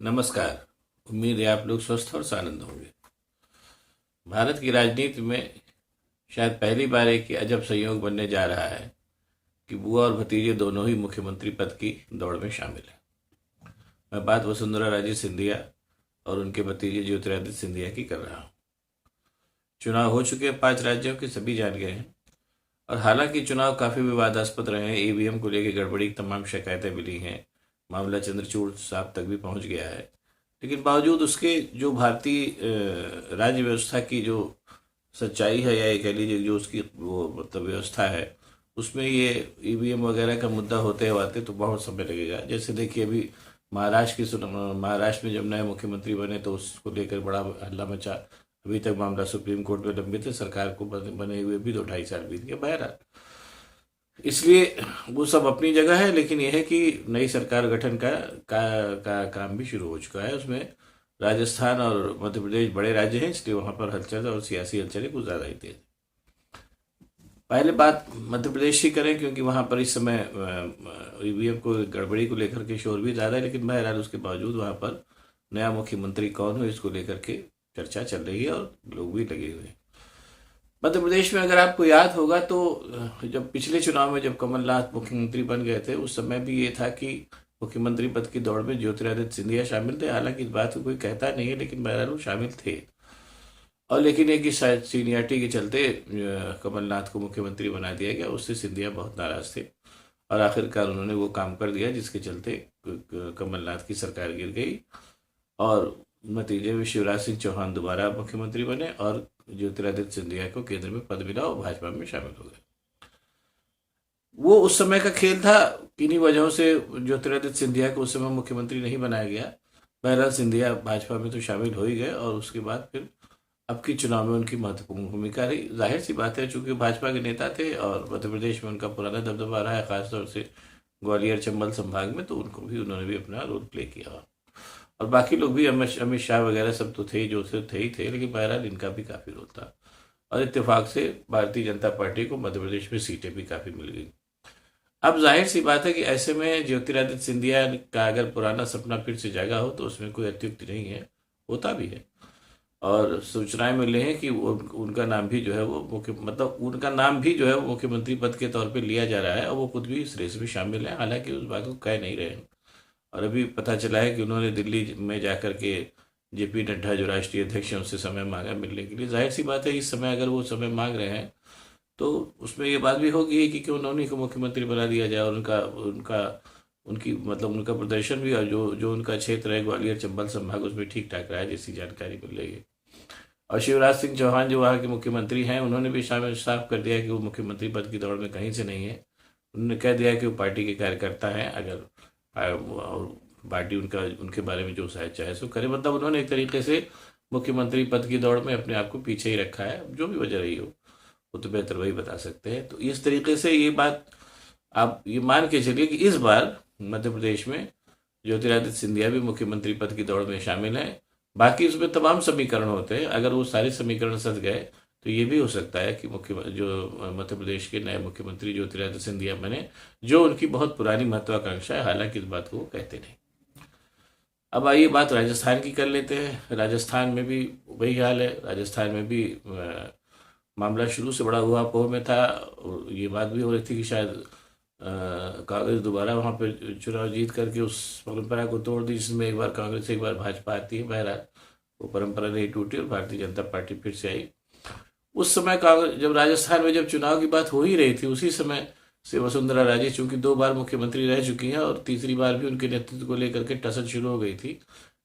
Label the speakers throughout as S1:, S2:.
S1: नमस्कार। उम्मीद है आप लोग स्वस्थ और आनंद होंगे। भारत की राजनीति में शायद पहली बार एक अजब संयोग बनने जा रहा है कि बुआ और भतीजे दोनों ही मुख्यमंत्री पद की दौड़ में शामिल हैं। मैं बात वसुंधरा राजे सिंधिया और उनके भतीजे ज्योतिरादित्य सिंधिया की कर रहा हूँ। चुनाव हो चुके हैं, 5 राज्यों के सभी जान गए हैं। और हालांकि चुनाव काफ़ी विवादास्पद रहे हैं, ईवीएम को लेकर गड़बड़ी की तमाम शिकायतें मिली हैं, मामला चंद्रचूड़ साहब तक भी पहुंच गया है। लेकिन बावजूद उसके जो भारतीय राज्य व्यवस्था की जो सच्चाई है, या ये कह लीजिए जो उसकी वो मतलब व्यवस्था है, उसमें ये ईवीएम वगैरह का मुद्दा होते हुए तो बहुत समय लगेगा। जैसे देखिए, अभी महाराष्ट्र में जब नए मुख्यमंत्री बने तो उसको लेकर बड़ा हल्ला मचा। अभी तक मामला सुप्रीम कोर्ट में लंबित है, सरकार को बने हुए भी 2-2.5 साल बीत गए। बहरहाल, इसलिए वो सब अपनी जगह है, लेकिन यह है कि नई सरकार गठन का काम भी शुरू हो चुका है। उसमें राजस्थान और मध्य प्रदेश बड़े राज्य हैं, इसलिए वहां पर हलचल और सियासी हलचलें कुछ ज़्यादा ही तेज। पहले बात मध्य प्रदेश की करें, क्योंकि वहां पर इस समय ईवीएम को गड़बड़ी को लेकर के शोर भी ज़्यादा है। लेकिन बहरहाल उसके बावजूद वहां पर नया मुख्यमंत्री कौन हो, इसको लेकर के चर्चा चल रही है और लोग भी लगे हुए हैं। मध्य प्रदेश में अगर आपको याद होगा तो जब पिछले चुनाव में जब कमलनाथ मुख्यमंत्री बन गए थे, उस समय भी ये था कि मुख्यमंत्री पद की दौड़ में ज्योतिरादित्य सिंधिया शामिल थे। हालांकि इस बात को कोई कहता नहीं है, लेकिन बहरहाल वो शामिल थे। और लेकिन एक ही शायद सीनियरिटी के चलते कमलनाथ को मुख्यमंत्री बना दिया गया। उससे सिंधिया बहुत नाराज थे और आखिरकार उन्होंने वो काम कर दिया जिसके चलते कमलनाथ की सरकार गिर गई और नतीजे में शिवराज सिंह चौहान दोबारा मुख्यमंत्री बने और ज्योतिरादित्य सिंधिया को केंद्र में पद मिला और भाजपा में शामिल हो गए। वो उस समय का खेल था। किन्हीं वजहों से ज्योतिरादित्य सिंधिया को उस समय मुख्यमंत्री नहीं बनाया गया। बहरहाल सिंधिया भाजपा में तो शामिल हो ही गए और उसके बाद फिर अब की चुनाव में उनकी महत्वपूर्ण भूमिका रही। जाहिर सी बात है, चूंकि भाजपा के नेता थे और मध्य प्रदेश में उनका पुराना दबदबा रहा है, खासतौर से ग्वालियर चंबल संभाग में, तो उन्होंने भी अपना रोल प्ले किया। और बाकी लोग भी अमित शाह वगैरह सब तो थे, जो थे ही थे, लेकिन बहरहाल इनका भी काफ़ी रोल था। और इत्तेफाक से भारतीय जनता पार्टी को मध्य प्रदेश में सीटें भी काफ़ी मिल गई। अब जाहिर सी बात है कि ऐसे में ज्योतिरादित्य सिंधिया का अगर पुराना सपना फिर से जागा हो तो उसमें कोई अत्युक्ति नहीं है, होता भी है। और सूचनाएं मिली हैं कि उनका नाम भी जो है वो उनका नाम भी जो है वो मुख्यमंत्री पद के तौर पे लिया जा रहा है और वो खुद भी इस रेस में शामिल है। हालांकि उस बात को कह नहीं रहे हैं। और अभी पता चला है कि उन्होंने दिल्ली में जाकर के जेपी नड्डा जो राष्ट्रीय अध्यक्ष हैं उससे समय मांगा मिलने के लिए। जाहिर सी बात है, इस समय अगर वो समय मांग रहे हैं तो उसमें ये बात भी होगी कि क्यों उन्हीं को मुख्यमंत्री बना दिया जाए। और उनका उनका उनकी उनका प्रदर्शन भी, और जो जो उनका क्षेत्र है ग्वालियर चंबल संभाग, उसमें ठीक ठाक रहा है जैसी जानकारी मिल रही है। और शिवराज सिंह चौहान जो वहाँ के मुख्यमंत्री हैं, उन्होंने भी शामिल साफ कर दिया कि वो मुख्यमंत्री पद की दौड़ में कहीं से नहीं है। उन्होंने कह दिया कि वो पार्टी के कार्यकर्ता हैं, अगर और पार्टी उनके बारे में जो चाहे सो करे। उन्होंने एक तरीके से मुख्यमंत्री पद की दौड़ में अपने आप को पीछे ही रखा है। जो भी वजह रही हो वो तो बेहतर वही बता सकते हैं। तो इस तरीके से ये बात आप ये मान के चलिए कि इस बार मध्य प्रदेश में ज्योतिरादित्य सिंधिया भी मुख्यमंत्री पद की दौड़ में शामिल है। बाकी उसमें तमाम समीकरण होते हैं, अगर वो सारे समीकरण सज गए तो ये भी हो सकता है कि जो मध्य प्रदेश के नए मुख्यमंत्री ज्योतिरादित्य सिंधिया बने, जो उनकी बहुत पुरानी महत्वाकांक्षा है। हालांकि इस बात को वो कहते नहीं। अब आइए बात राजस्थान की कर लेते हैं। राजस्थान में भी वही हाल है। राजस्थान में भी मामला शुरू से बड़ा ऊहापोह में था। और ये बात भी हो रही थी कि शायद कांग्रेस दोबारा वहाँ पे चुनाव जीत करके उस परंपरा को तोड़ दी जिसमें एक बार कांग्रेस एक बार भाजपा आती है। बहरहाल वो परंपरा नहीं टूटी और भारतीय जनता पार्टी फिर से आई। उस समय कांग्रेस जब राजस्थान में जब चुनाव की बात हो ही रही थी, उसी समय से वसुंधरा राजे चूंकि 2 बार मुख्यमंत्री रह चुकी हैं और तीसरी बार भी उनके नेतृत्व को लेकर के टसल शुरू हो गई थी।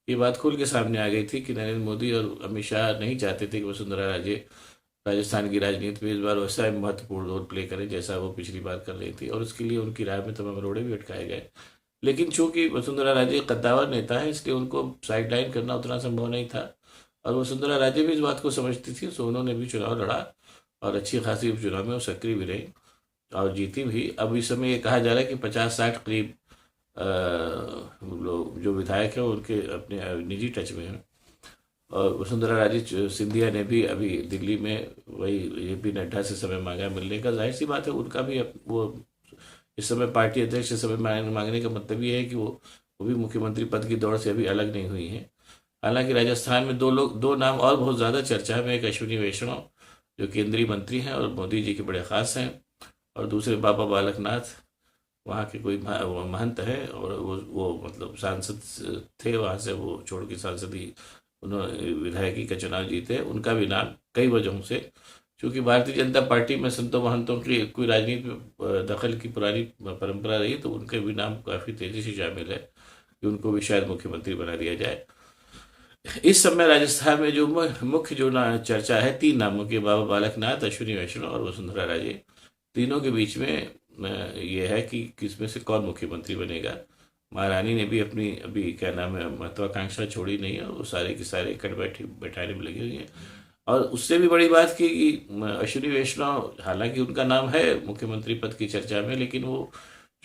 S1: ये बात खुल के सामने आ गई थी कि नरेंद्र मोदी और अमित शाह नहीं चाहते थे कि वसुंधरा राजे राजस्थान की राजनीति में इस बार वैसा महत्वपूर्ण रोल प्ले करें जैसा वो पिछली बार कर रही थी। और उसके लिए उनकी राय में तमाम रोड़े भी अटकाए गए। लेकिन चूंकि वसुंधरा राजे कद्दावर नेता है, इसलिए उनको साइडलाइन करना उतना संभव नहीं था। और वसुंधरा राजे भी इस बात को समझती थी, सो उन्होंने भी चुनाव लड़ा और अच्छी खासी चुनाव में वो सक्रिय भी रही और जीती भी। अब इस समय ये कहा जा रहा है कि 50-60 करीब लोग जो विधायक हैं उनके अपने निजी टच में हैं। और वसुंधरा राजे सिंधिया ने भी अभी दिल्ली में वही जेपी नड्डा से समय मांगा मिलने का। जाहिर सी बात है, उनका भी वो इस समय पार्टी अध्यक्ष से समय मांगने का मतलब ये है कि वो वो भी मुख्यमंत्री पद की दौड़ से अभी अलग नहीं हुई हैं। हालांकि राजस्थान में दो नाम और बहुत ज़्यादा चर्चा में, एक अश्विनी वैष्णव जो केंद्रीय मंत्री हैं और मोदी जी के बड़े खास हैं, और दूसरे बाबा बालकनाथ, वहाँ के कोई वो महंत है, और वो मतलब सांसद थे, वहाँ से वो छोड़ के सांसदी उन्होंने विधायकी का चुनाव जीते। उनका भी नाम कई वजहों से, क्योंकि भारतीय जनता पार्टी में संतों महंतों की कोई राजनीति में दखल की पुरानी परंपरा रही, तो उनके भी नाम काफ़ी तेज़ी से शामिल है कि उनको भी शायद मुख्यमंत्री बना दिया जाए। इस समय राजस्थान में जो मुख्य जो ना चर्चा है 3 नामों की, बाबा बालकनाथ, अश्विनी वैष्णव और वसुंधरा राजे, तीनों के बीच में ये है कि किसमें से कौन मुख्यमंत्री बनेगा। महारानी ने भी अपनी अभी क्या नाम है महत्वाकांक्षा छोड़ी नहीं है, वो सारे के सारे कट बैठाने में लगी हुई है। और उससे भी बड़ी बात की कि अश्विनी वैष्णव, हालांकि उनका नाम है मुख्यमंत्री पद की चर्चा में, लेकिन वो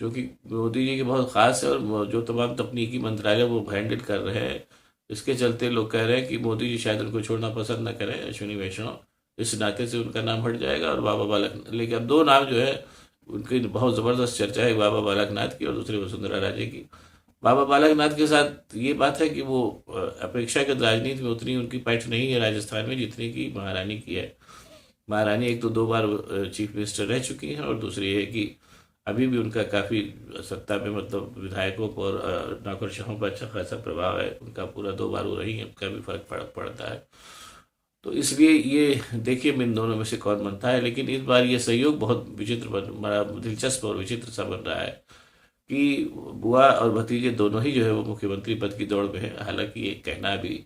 S1: जो कि मोदी जी के बहुत खास है, और जो तमाम तकनीकी मंत्रालय वो हैंडल कर रहे हैं, इसके चलते लोग कह रहे हैं कि मोदी जी शायद उनको छोड़ना पसंद न करें, अश्विनी वैष्णव, इस नाते से उनका नाम हट जाएगा और बाबा बालक। लेकिन अब 2 नाम जो है उनकी बहुत ज़बरदस्त चर्चा है, बाबा बालकनाथ की और दूसरे वसुंधरा राजे की। बाबा बालकनाथ के साथ ये बात है कि वो अपेक्षाकृत राजनीति में उतनी उनकी पैठ नहीं है राजस्थान में जितनी की महारानी की है। महारानी एक तो 2 बार चीफ मिनिस्टर रह चुकी हैं, और दूसरी ये है कि अभी भी उनका काफ़ी सत्ता में मतलब विधायकों पर और नौकरशाहों पर अच्छा खासा प्रभाव है उनका, पूरा 2 बार वो रही है, उनका भी फर्क पड़ता है। तो इसलिए ये देखिए इन दोनों में से कौन बनता है। लेकिन इस बार ये सहयोग बहुत विचित्र बड़ा दिलचस्प और विचित्र सा बन रहा है कि बुआ और भतीजे दोनों ही जो है वो मुख्यमंत्री पद की दौड़ में है। हालांकि ये कहना भी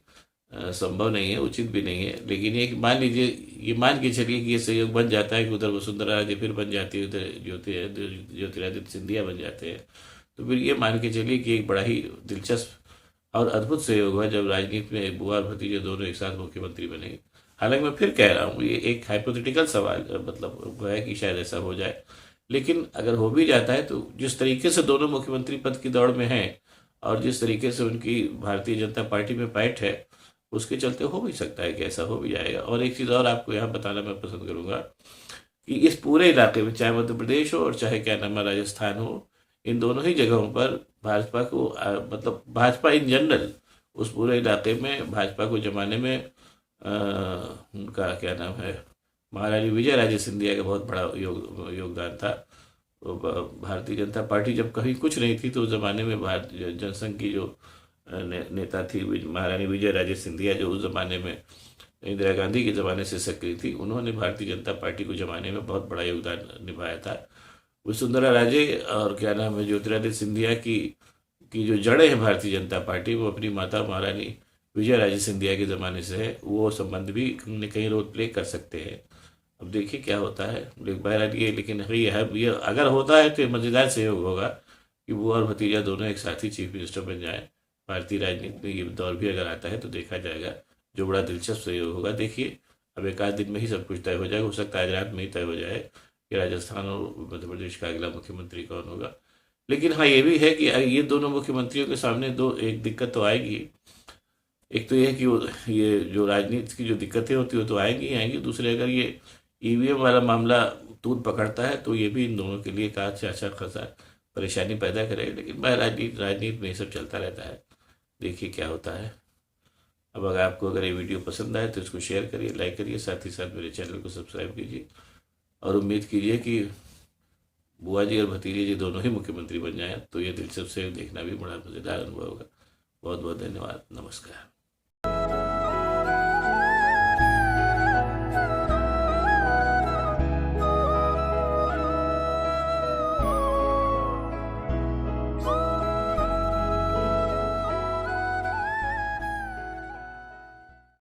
S1: संभव नहीं है, उचित भी नहीं है, लेकिन ये मान लीजिए, ये मान के चलिए कि ये सहयोग बन जाता है कि उधर वसुंधरा राजे फिर बन जाती है, उधर ज्योतिरादित्य सिंधिया बन जाते हैं, तो फिर ये मान के चलिए कि एक बड़ा ही दिलचस्प और अद्भुत सहयोग हुआ जब राजनीति में बुआ और भतीजे दोनों एक साथ मुख्यमंत्री बने। हालांकि मैं फिर कह रहा हूँ ये एक हाइपोथेटिकल सवाल मतलब है कि शायद ऐसा हो जाए, लेकिन अगर हो भी जाता है तो जिस तरीके से दोनों मुख्यमंत्री पद की दौड़ में हैं और जिस तरीके से उनकी भारतीय जनता पार्टी में पैठ है, उसके चलते हो भी सकता है कि ऐसा हो भी जाएगा। और एक चीज़ और आपको यहाँ बताना मैं पसंद करूँगा कि इस पूरे इलाके में, चाहे मध्य प्रदेश हो और चाहे क्या नाम है राजस्थान हो, इन दोनों ही जगहों पर भाजपा को मतलब भाजपा इन जनरल उस पूरे इलाके में भाजपा को जमाने में उनका क्या नाम है महारानी विजय राजे सिंधिया का बहुत बड़ा योगदान था। तो भारतीय जनता पार्टी जब कहीं कुछ नहीं थी तो उस ज़माने में भारतीय जनसंघ की जो नेता थी महारानी विजय राजे सिंधिया, जो उस ज़माने में इंदिरा गांधी के ज़माने से सक्रिय थी, उन्होंने भारतीय जनता पार्टी को जमाने में बहुत बड़ा योगदान निभाया था। वसुंधरा राजे और क्या नाम है ज्योतिरादित्य सिंधिया की जो जड़ें हैं भारतीय जनता पार्टी, वो अपनी माता महारानी विजय राजे सिंधिया के ज़माने से है। वो संबंध भी कहीं न कहीं रोल प्ले कर सकते हैं। अब देखिए क्या होता है। बहरहाल ये, लेकिन ये अगर होता है तो मज़ेदार सहयोग होगा कि वो और भतीजा दोनों एक साथ ही चीफ मिनिस्टर बन जाए। भारतीय राजनीति में ये दौर भी अगर आता है तो देखा जाएगा, जो बड़ा दिलचस्प सहयोग होगा। देखिए अब 1 आध दिन में ही सब कुछ तय हो जाएगा। हो सकता है आज रात में ही तय हो जाए कि राजस्थान और मध्य प्रदेश का अगला मुख्यमंत्री कौन होगा। लेकिन हाँ, ये भी है कि ये दोनों मुख्यमंत्रियों के सामने एक दिक्कत तो आएगी। एक तो ये है कि ये जो राजनीति की जो दिक्कतें होती है वो तो आएंगी ही आएंगी। दूसरे, अगर ये ईवीएम वाला मामला तूल पकड़ता है तो ये भी इन दोनों के लिए एक अच्छा खासा परेशानी पैदा करेगा। लेकिन राजनीति में ये सब चलता रहता है। देखिए क्या होता है। अब अगर ये वीडियो पसंद आए तो इसको शेयर करिए, लाइक करिए, साथ ही साथ मेरे चैनल को सब्सक्राइब कीजिए और उम्मीद कीजिए कि बुआ जी और भतीजे जी दोनों ही मुख्यमंत्री बन जाएं। तो ये दिलचस्प से देखना भी बड़ा मज़ेदार अनुभव होगा। बहुत बहुत धन्यवाद। नमस्कार।